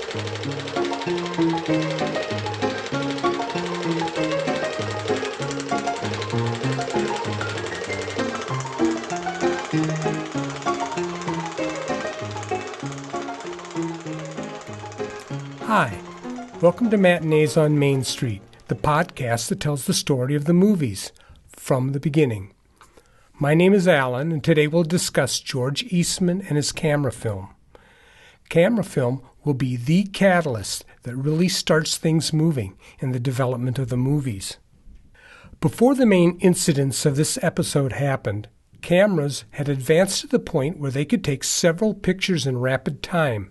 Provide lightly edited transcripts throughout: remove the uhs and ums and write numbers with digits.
Hi, welcome to Matinees on Main Street, the podcast that tells the story of the movies from the beginning. My name is Alan, and today we'll discuss George Eastman and his camera film. Camera film will be the catalyst that really starts things moving in the development of the movies. Before the main incidents of this episode happened, cameras had advanced to the point where they could take several pictures in rapid time,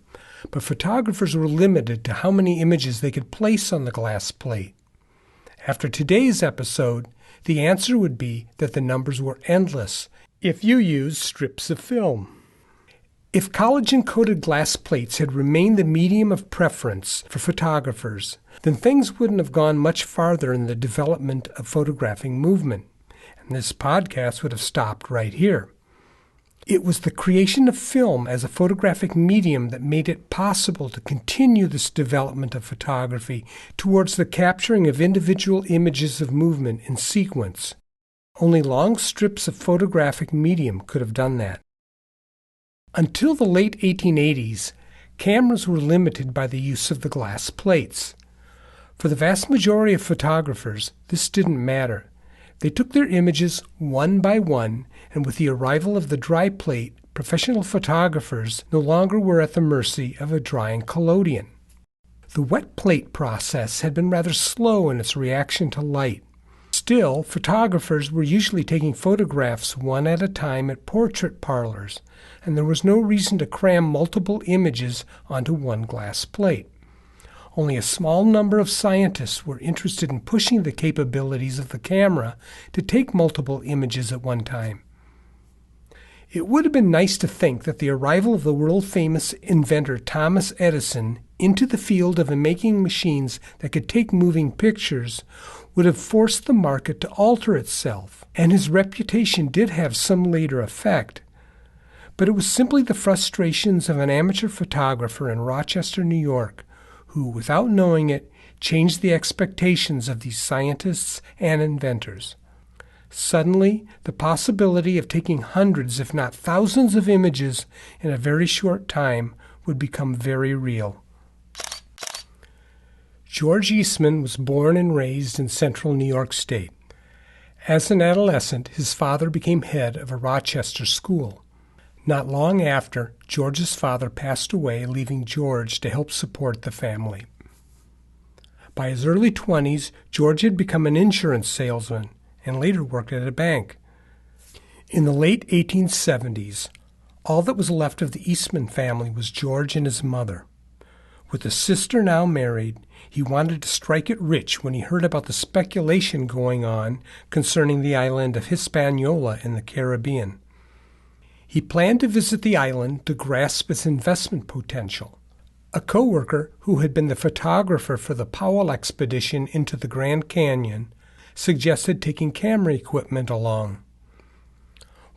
but photographers were limited to how many images they could place on the glass plate. After today's episode, the answer would be that the numbers were endless if you used strips of film. If collagen-coated glass plates had remained the medium of preference for photographers, then things wouldn't have gone much farther in the development of photographing movement, and this podcast would have stopped right here. It was the creation of film as a photographic medium that made it possible to continue this development of photography towards the capturing of individual images of movement in sequence. Only long strips of photographic medium could have done that. Until the late 1880s, cameras were limited by the use of the glass plates. For the vast majority of photographers, this didn't matter. They took their images one by one, and with the arrival of the dry plate, professional photographers no longer were at the mercy of a drying collodion. The wet plate process had been rather slow in its reaction to light. Still, photographers were usually taking photographs one at a time at portrait parlors, and there was no reason to cram multiple images onto one glass plate. Only a small number of scientists were interested in pushing the capabilities of the camera to take multiple images at one time. It would have been nice to think that the arrival of the world-famous inventor Thomas Edison into the field of making machines that could take moving pictures would have forced the market to alter itself, and his reputation did have some later effect. But it was simply the frustrations of an amateur photographer in Rochester, New York, who, without knowing it, changed the expectations of these scientists and inventors. Suddenly, the possibility of taking hundreds, if not thousands, of images in a very short time would become very real. George Eastman was born and raised in central New York State. As an adolescent, his father became head of a Rochester school. Not long after, George's father passed away, leaving George to help support the family. By his early 20s, George had become an insurance salesman and later worked at a bank. In the late 1870s, all that was left of the Eastman family was George and his mother. With a sister now married, he wanted to strike it rich when he heard about the speculation going on concerning the island of Hispaniola in the Caribbean. He planned to visit the island to grasp its investment potential. A co-worker who had been the photographer for the Powell expedition into the Grand Canyon suggested taking camera equipment along.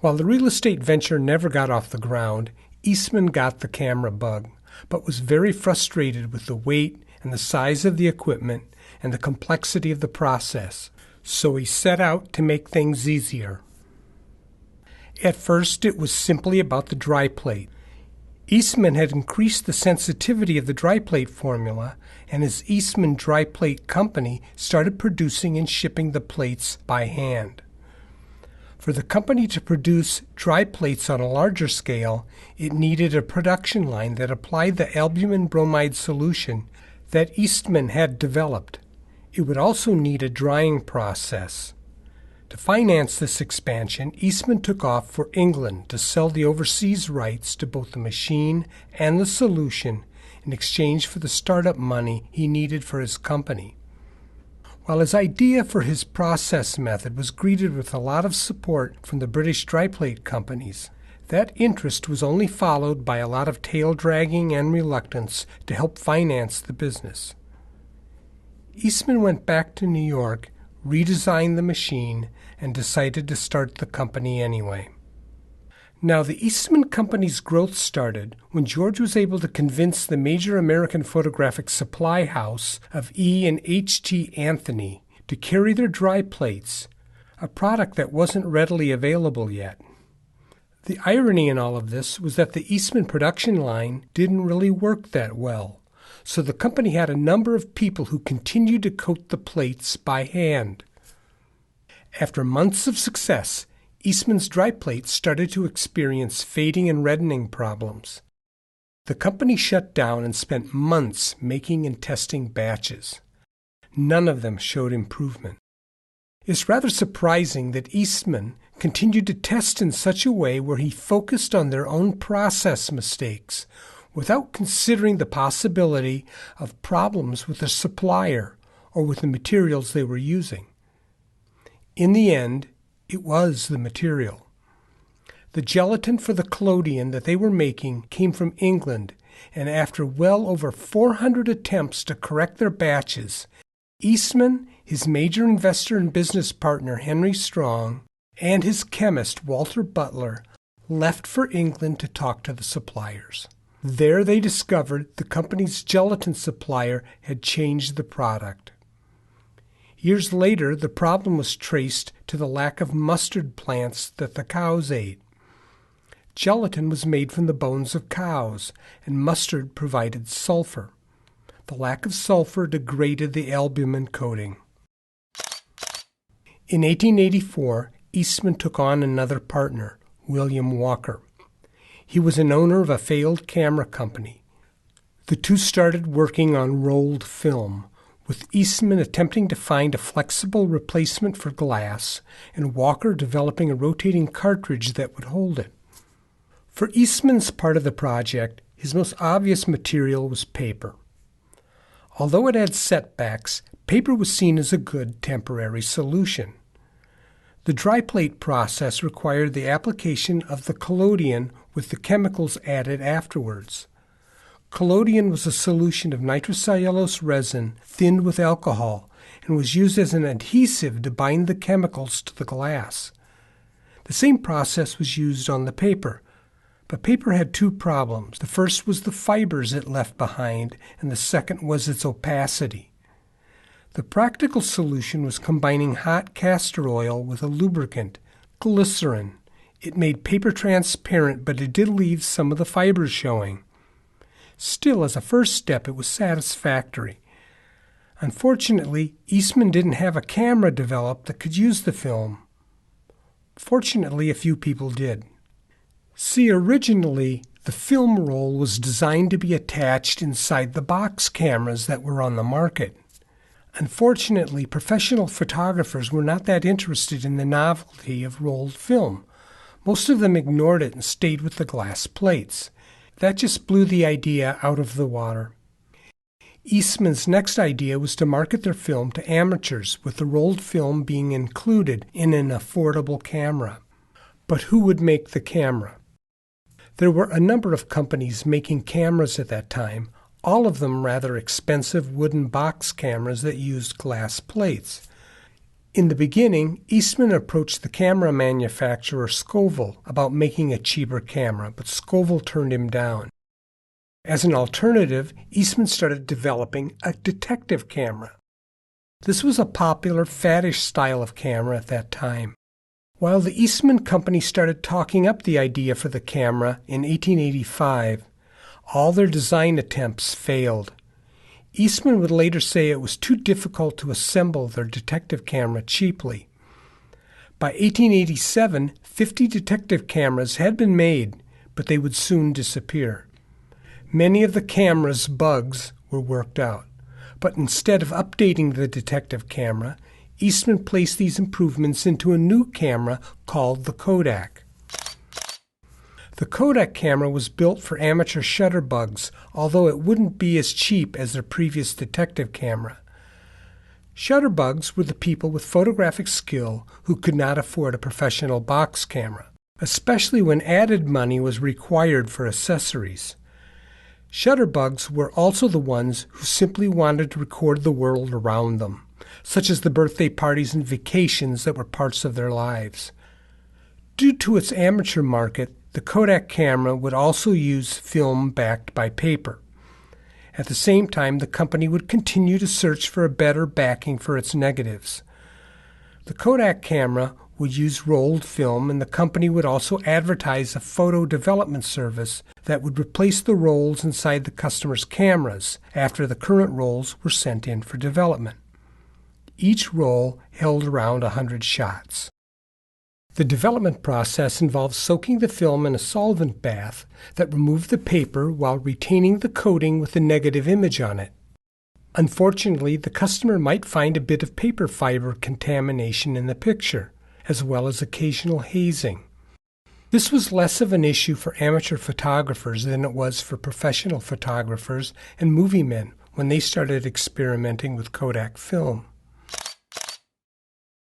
While the real estate venture never got off the ground, Eastman got the camera bug, but was very frustrated with the weight and the size of the equipment and the complexity of the process, so he set out to make things easier. At first, it was simply about the dry plate. Eastman had increased the sensitivity of the dry plate formula, and his Eastman Dry Plate Company started producing and shipping the plates by hand. For the company to produce dry plates on a larger scale, it needed a production line that applied the albumin bromide solution that Eastman had developed. It would also need a drying process. To finance this expansion, Eastman took off for England to sell the overseas rights to both the machine and the solution in exchange for the startup money he needed for his company. While his idea for his process method was greeted with a lot of support from the British dry plate companies, that interest was only followed by a lot of tail-dragging and reluctance to help finance the business. Eastman went back to New York, redesigned the machine, and decided to start the company anyway. Now, the Eastman Company's growth started when George was able to convince the major American photographic supply house of E. and H.T. Anthony to carry their dry plates, a product that wasn't readily available yet. The irony in all of this was that the Eastman production line didn't really work that well, so the company had a number of people who continued to coat the plates by hand. After months of success, Eastman's dry plates started to experience fading and reddening problems. The company shut down and spent months making and testing batches. None of them showed improvement. It's rather surprising that Eastman continued to test in such a way where he focused on their own process mistakes without considering the possibility of problems with the supplier or with the materials they were using. In the end, it was the material. The gelatin for the collodion that they were making came from England, and after well over 400 attempts to correct their batches, Eastman, his major investor and business partner Henry Strong, and his chemist Walter Butler left for England to talk to the suppliers. There they discovered the company's gelatin supplier had changed the product. Years later, the problem was traced to the lack of mustard plants that the cows ate. Gelatin was made from the bones of cows, and mustard provided sulfur. The lack of sulfur degraded the albumin coating. In 1884, Eastman took on another partner, William Walker. He was an owner of a failed camera company. The two started working on rolled film, with Eastman attempting to find a flexible replacement for glass and Walker developing a rotating cartridge that would hold it. For Eastman's part of the project, his most obvious material was paper. Although it had setbacks, paper was seen as a good temporary solution. The dry plate process required the application of the collodion with the chemicals added afterwards. Collodion was a solution of nitrocellulose resin thinned with alcohol and was used as an adhesive to bind the chemicals to the glass. The same process was used on the paper, but paper had two problems. The first was the fibers it left behind, and the second was its opacity. The practical solution was combining hot castor oil with a lubricant, glycerin. It made paper transparent, but it did leave some of the fibers showing. Still, as a first step, it was satisfactory. Unfortunately, Eastman didn't have a camera developed that could use the film. Fortunately, a few people did. See, originally, the film roll was designed to be attached inside the box cameras that were on the market. Unfortunately, professional photographers were not that interested in the novelty of rolled film. Most of them ignored it and stayed with the glass plates. That just blew the idea out of the water. Eastman's next idea was to market their film to amateurs, with the rolled film being included in an affordable camera. But who would make the camera? There were a number of companies making cameras at that time, all of them rather expensive wooden box cameras that used glass plates. In the beginning, Eastman approached the camera manufacturer Scoville about making a cheaper camera, but Scoville turned him down. As an alternative, Eastman started developing a detective camera. This was a popular, faddish style of camera at that time. While the Eastman Company started talking up the idea for the camera in 1885, all their design attempts failed. Eastman would later say it was too difficult to assemble their detective camera cheaply. By 1887, 50 detective cameras had been made, but they would soon disappear. Many of the camera's bugs were worked out, but instead of updating the detective camera, Eastman placed these improvements into a new camera called the Kodak. The Kodak camera was built for amateur shutterbugs, although it wouldn't be as cheap as their previous detective camera. Shutterbugs were the people with photographic skill who could not afford a professional box camera, especially when added money was required for accessories. Shutterbugs were also the ones who simply wanted to record the world around them, such as the birthday parties and vacations that were parts of their lives. Due to its amateur market, the Kodak camera would also use film backed by paper. At the same time, the company would continue to search for a better backing for its negatives. The Kodak camera would use rolled film, and the company would also advertise a photo development service that would replace the rolls inside the customer's cameras after the current rolls were sent in for development. Each roll held around 100 shots. The development process involves soaking the film in a solvent bath that removed the paper while retaining the coating with the negative image on it. Unfortunately, the customer might find a bit of paper fiber contamination in the picture, as well as occasional hazing. This was less of an issue for amateur photographers than it was for professional photographers and movie men when they started experimenting with Kodak film.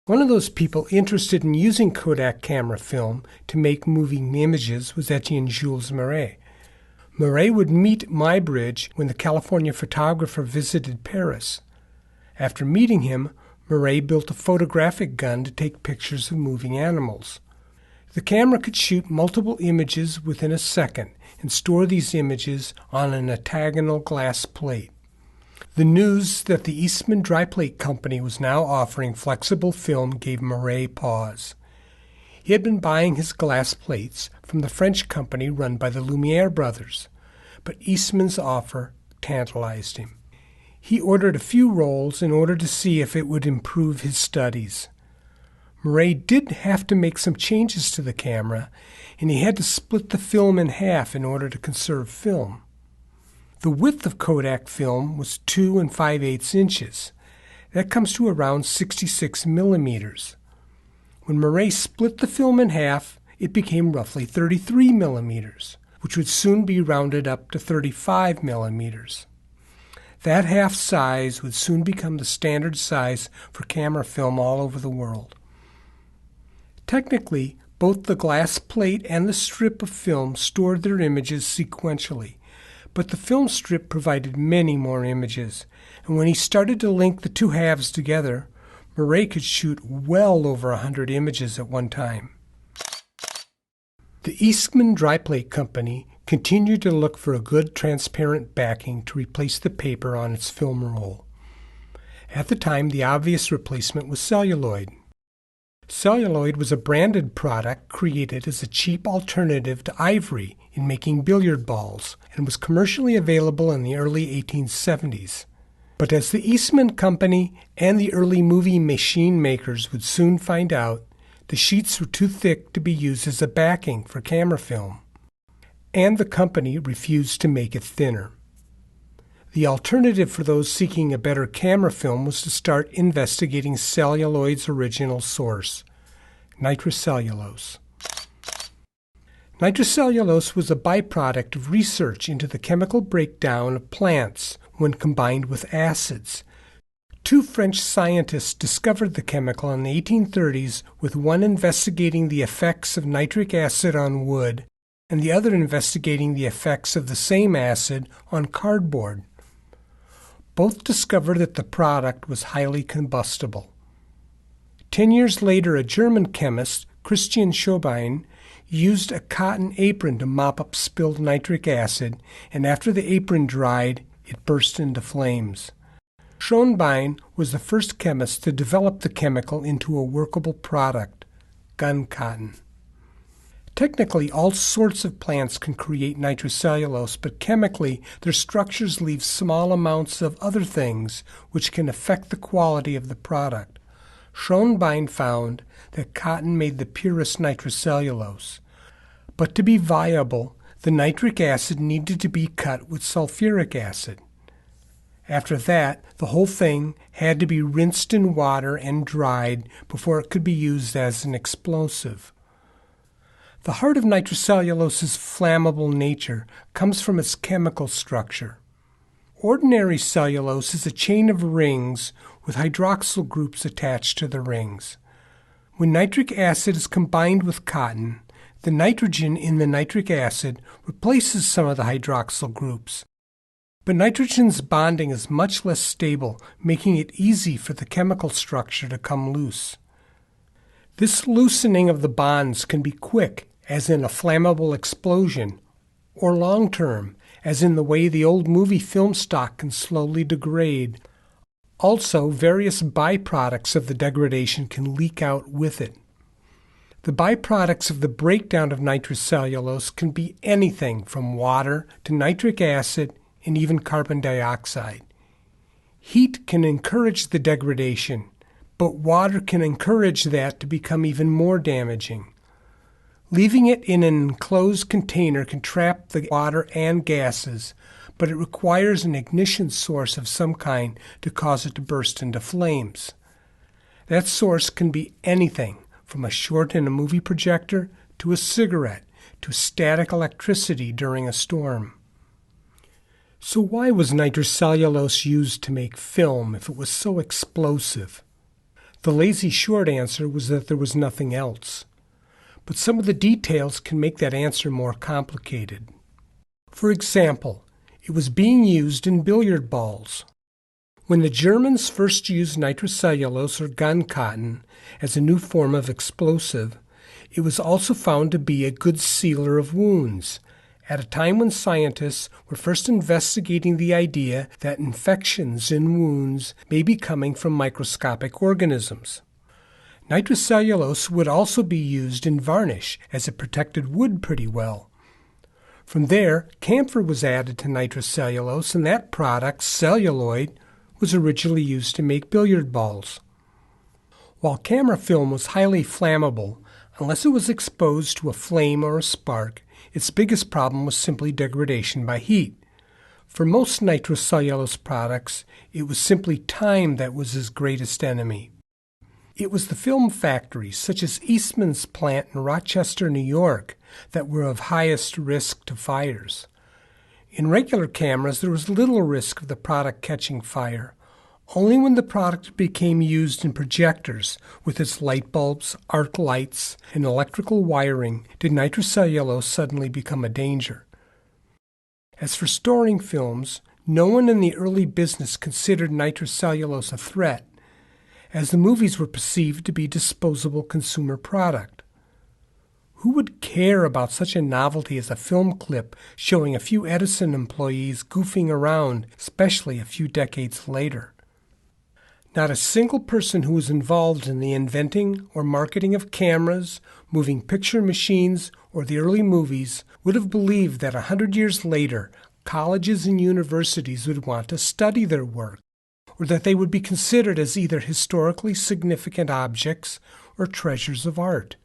One of those people interested in using Kodak camera film to make moving images was Etienne-Jules Marais. Marais would meet Muybridge when the California photographer visited Paris. After meeting him, Marais built a photographic gun to take pictures of moving animals. The camera could shoot multiple images within a second and store these images on an octagonal glass plate. The news that the Eastman dry plate company was now offering flexible film gave Marais pause. He had been buying his glass plates from the French company run by the Lumiere brothers, but Eastman's offer tantalized him. He ordered a few rolls in order to see if it would improve his studies. Marais did have to make some changes to the camera, and he had to split the film in half in order to conserve film. The width of Kodak film was 2 5/8 inches. That comes to around 66 millimeters. When Marais split the film in half, it became roughly 33 millimeters, which would soon be rounded up to 35 millimeters. That half size would soon become the standard size for camera film all over the world. Technically, both the glass plate and the strip of film stored their images sequentially, but the film strip provided many more images, and when he started to link the two halves together, Marais could shoot well over 100 images at one time. The Eastman Dry Plate Company continued to look for a good transparent backing to replace the paper on its film roll. At the time, the obvious replacement was celluloid. Celluloid was a branded product created as a cheap alternative to ivory in making billiard balls and was commercially available in the early 1870s. But as the Eastman Company and the early movie machine makers would soon find out, the sheets were too thick to be used as a backing for camera film, and the company refused to make it thinner. The alternative for those seeking a better camera film was to start investigating celluloid's original source, nitrocellulose. Nitrocellulose was a byproduct of research into the chemical breakdown of plants when combined with acids. Two French scientists discovered the chemical in the 1830s, with one investigating the effects of nitric acid on wood and the other investigating the effects of the same acid on cardboard. Both discovered that the product was highly combustible. 10 years later, a German chemist, Christian Schoenbein, used a cotton apron to mop up spilled nitric acid, and after the apron dried, it burst into flames. Schoenbein was the first chemist to develop the chemical into a workable product, gun cotton. Technically, all sorts of plants can create nitrocellulose, but chemically, their structures leave small amounts of other things which can affect the quality of the product. Schoenbein found that cotton made the purest nitrocellulose. But to be viable, the nitric acid needed to be cut with sulfuric acid. After that, the whole thing had to be rinsed in water and dried before it could be used as an explosive. The heart of nitrocellulose's flammable nature comes from its chemical structure. Ordinary cellulose is a chain of rings with hydroxyl groups attached to the rings. When nitric acid is combined with cotton, the nitrogen in the nitric acid replaces some of the hydroxyl groups. But nitrogen's bonding is much less stable, making it easy for the chemical structure to come loose. This loosening of the bonds can be quick, as in a flammable explosion, or long-term, as in the way the old movie film stock can slowly degrade. Also, various byproducts of the degradation can leak out with it. The byproducts of the breakdown of nitrocellulose can be anything from water to nitric acid and even carbon dioxide. Heat can encourage the degradation, but water can encourage that to become even more damaging. Leaving it in an enclosed container can trap the water and gases, but it requires an ignition source of some kind to cause it to burst into flames. That source can be anything from a short in a movie projector to a cigarette to static electricity during a storm. So why was nitrocellulose used to make film if it was so explosive? The lazy short answer was that there was nothing else. But some of the details can make that answer more complicated. For example, it was being used in billiard balls. When the Germans first used nitrocellulose or gun cotton as a new form of explosive, it was also found to be a good sealer of wounds, at a time when scientists were first investigating the idea that infections in wounds may be coming from microscopic organisms. Nitrocellulose would also be used in varnish as it protected wood pretty well. From there, camphor was added to nitrocellulose, and that product, celluloid, was originally used to make billiard balls. While camera film was highly flammable, unless it was exposed to a flame or a spark, its biggest problem was simply degradation by heat. For most nitrocellulose products, it was simply time that was its greatest enemy. It was the film factories, such as Eastman's plant in Rochester, New York, that were of highest risk to fires. In regular cameras, there was little risk of the product catching fire. Only when the product became used in projectors with its light bulbs, arc lights, and electrical wiring did nitrocellulose suddenly become a danger. As for storing films, no one in the early business considered nitrocellulose a threat, as the movies were perceived to be disposable consumer product. Who would care about such a novelty as a film clip showing a few Edison employees goofing around, especially a few decades later? Not a single person who was involved in the inventing or marketing of cameras, moving picture machines, or the early movies would have believed that 100 years later, colleges and universities would want to study their work, or that they would be considered as either historically significant objects or treasures of art.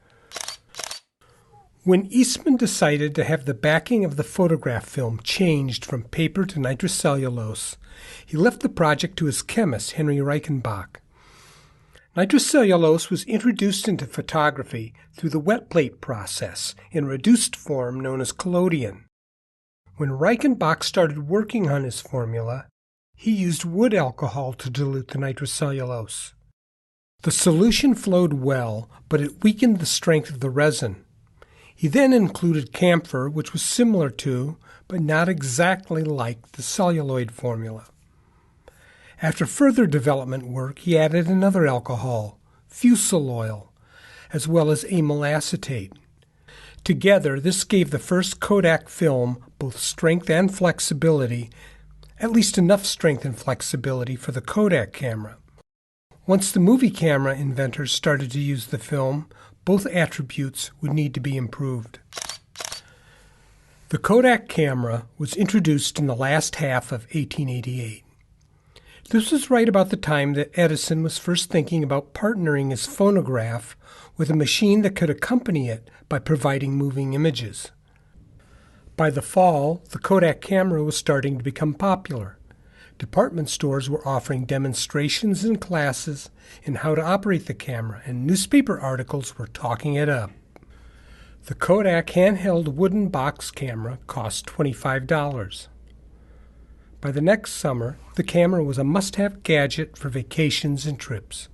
When Eastman decided to have the backing of the photograph film changed from paper to nitrocellulose, he left the project to his chemist, Henry Reichenbach. Nitrocellulose was introduced into photography through the wet plate process in reduced form known as collodion. When Reichenbach started working on his formula, he used wood alcohol to dilute the nitrocellulose. The solution flowed well, but it weakened the strength of the resin. He then included camphor, which was similar to, but not exactly like, the celluloid formula. After further development work, he added another alcohol, fusel oil, as well as amyl acetate. Together, this gave the first Kodak film both strength and flexibility, at least enough strength and flexibility for the Kodak camera. Once the movie camera inventors started to use the film, both attributes would need to be improved. The Kodak camera was introduced in the last half of 1888. This was right about the time that Edison was first thinking about partnering his phonograph with a machine that could accompany it by providing moving images. By the fall, the Kodak camera was starting to become popular. Department stores were offering demonstrations and classes in how to operate the camera, and newspaper articles were talking it up. The Kodak handheld wooden box camera cost $25. By the next summer, the camera was a must-have gadget for vacations and trips.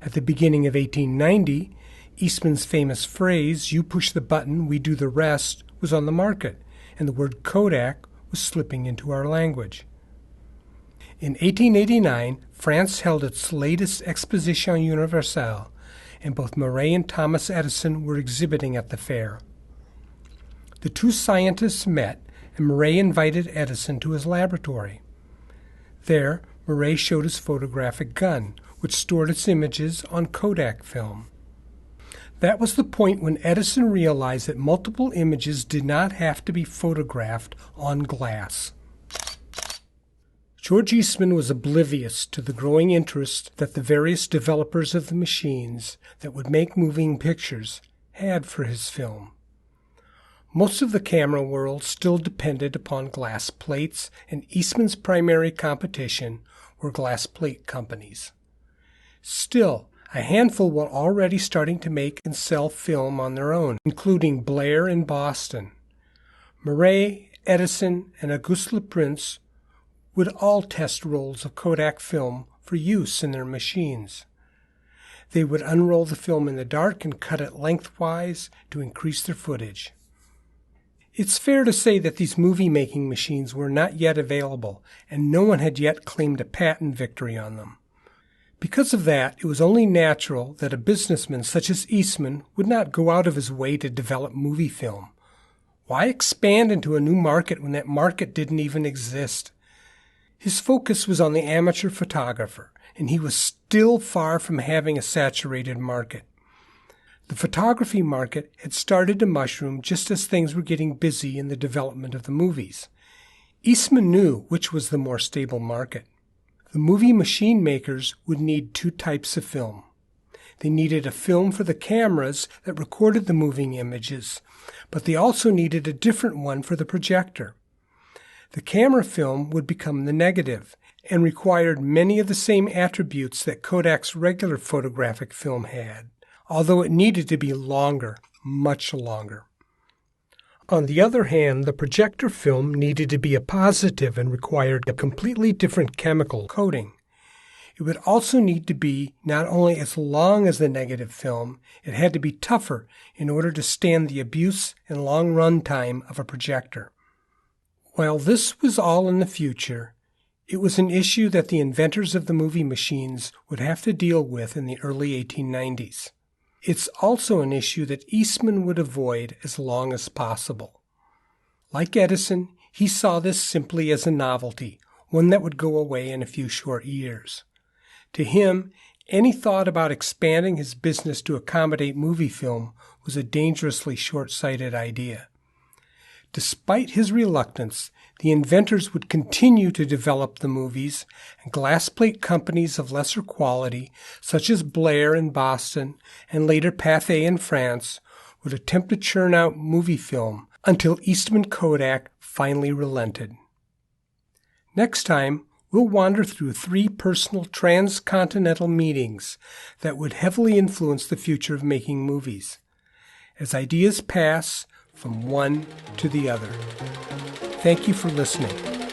At the beginning of 1890, Eastman's famous phrase, "You push the button, we do the rest," was on the market, and the word Kodak was slipping into our language. In 1889, France held its latest Exposition Universelle, and both Murray and Thomas Edison were exhibiting at the fair. The two scientists met, and Murray invited Edison to his laboratory. There, Murray showed his photographic gun, which stored its images on Kodak film. That was the point when Edison realized that multiple images did not have to be photographed on glass. George Eastman was oblivious to the growing interest that the various developers of the machines that would make moving pictures had for his film. Most of the camera world still depended upon glass plates, and Eastman's primary competition were glass plate companies. Still, a handful were already starting to make and sell film on their own, including Blair in Boston. Murray, Edison, and Auguste Leprince would all test rolls of Kodak film for use in their machines. They would unroll the film in the dark and cut it lengthwise to increase their footage. It's fair to say that these movie-making machines were not yet available, and no one had yet claimed a patent victory on them. Because of that, it was only natural that a businessman such as Eastman would not go out of his way to develop movie film. Why expand into a new market when that market didn't even exist? His focus was on the amateur photographer, and he was still far from having a saturated market. The photography market had started to mushroom just as things were getting busy in the development of the movies. Eastman knew which was the more stable market. The movie machine makers would need two types of film. They needed a film for the cameras that recorded the moving images, but they also needed a different one for the projector. The camera film would become the negative and required many of the same attributes that Kodak's regular photographic film had, although it needed to be longer, much longer. On the other hand, the projector film needed to be a positive and required a completely different chemical coating. It would also need to be not only as long as the negative film, it had to be tougher in order to stand the abuse and long run time of a projector. While this was all in the future, it was an issue that the inventors of the movie machines would have to deal with in the early 1890s. It's also an issue that Eastman would avoid as long as possible. Like Edison, he saw this simply as a novelty, one that would go away in a few short years. To him, any thought about expanding his business to accommodate movie film was a dangerously short-sighted idea. Despite his reluctance, the inventors would continue to develop the movies, and glass plate companies of lesser quality, such as Blair in Boston and later Pathé in France, would attempt to churn out movie film until Eastman Kodak finally relented. Next time, we'll wander through 3 personal transcontinental meetings that would heavily influence the future of making movies. As ideas pass from one to the other. Thank you for listening.